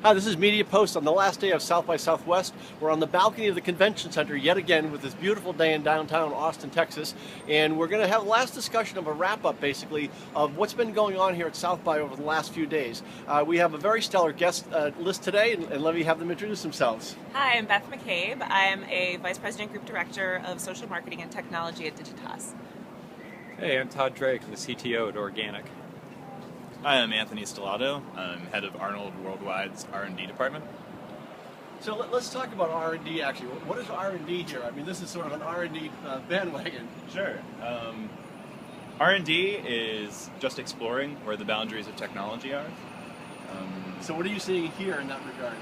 Hi, this is MediaPost on the last day of South by Southwest. We're on the balcony of the convention center yet again with this beautiful day in downtown Austin, Texas. And we're going to have a last discussion of a wrap-up, basically, of what's been going on here at South by over the last few days. We have a very stellar guest list today, and let me have them introduce themselves. Hi, I'm Beth McCabe. I'm a Vice President Group Director of Social Marketing and Technology at Digitas. Hey, I'm Todd Drake, I'm the CTO at Organic. Hi, I'm Anthony Stellato. I'm head of Arnold Worldwide's R&D department. So let's talk about R&D, actually. What is R&D here? I mean, this is sort of an R&D bandwagon. Sure. R&D is just exploring where the boundaries of technology are. So what are you seeing here in that regard?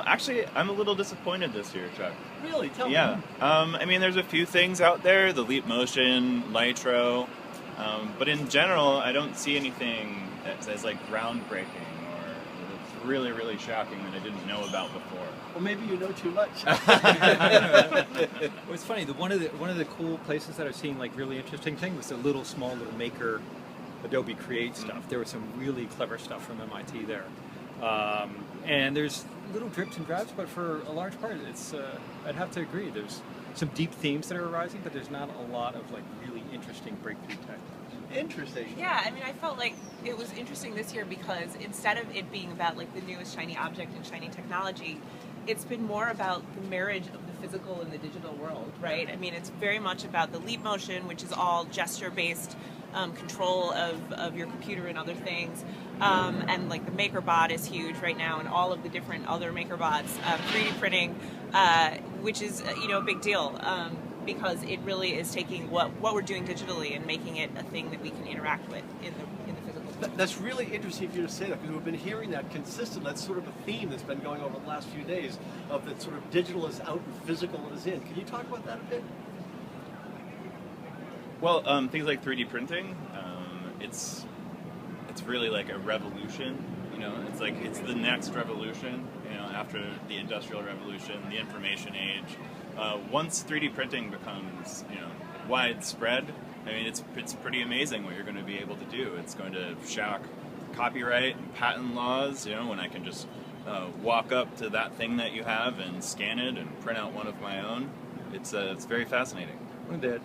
Actually, I'm a little disappointed this year, Chuck. Really? Tell me. Yeah. I mean, there's a few things out there, the Leap Motion, Nitro, but in general, I don't see anything that's like groundbreaking or that's really, really shocking that I didn't know about before. Well, maybe you know too much. Well, it's funny. One of the cool places that I've seen like really interesting thing was the small little Maker, Adobe Create stuff. There was some really clever stuff from MIT there, and there's little drips and drabs, but for a large part, it's I'd have to agree. There's some deep themes that are arising, but there's not a lot of like really interesting breakthrough tech. Interesting. Yeah, I mean, I felt like it was interesting this year because instead of it being about like the newest shiny object and shiny technology, it's been more about the marriage of the physical and the digital world, right? I mean, it's very much about the Leap Motion, which is all gesture-based control of your computer and other things. And like the MakerBot is huge right now, and all of the different other MakerBots, 3D printing, which is a big deal because it really is taking what we're doing digitally and making it a thing that we can interact with in the physical world. That's really interesting for you to say that, because we've been hearing that consistent. That's sort of a theme that's been going over the last few days, of that sort of digital is out and physical is in. Can you talk about that a bit? Well, things like 3D printing, it's really like a revolution. It's the next revolution. After the Industrial Revolution, the Information Age. Once 3D printing becomes widespread, I mean it's pretty amazing what you're going to be able to do. It's going to shock copyright and patent laws. When I can just walk up to that thing that you have and scan it and print out one of my own. It's very fascinating. One of the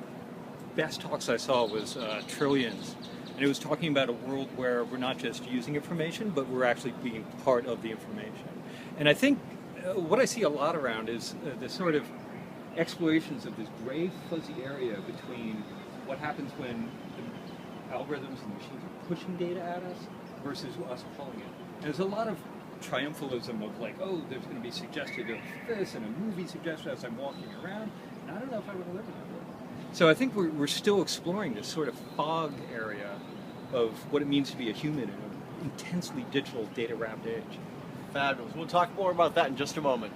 best talks I saw was Trillions, and it was talking about a world where we're not just using information, but we're actually being part of the information. And I think what I see a lot around is the sort of explorations of this gray, fuzzy area between what happens when the algorithms and machines are pushing data at us versus us pulling it. And there's a lot of triumphalism of like, oh, there's going to be suggested of this, and a movie suggested as I'm walking around, and I don't know if I would live in that world. So I think we're still exploring this sort of fog area of what it means to be a human in an intensely digital, data-wrapped age. Fabulous. We'll talk more about that in just a moment.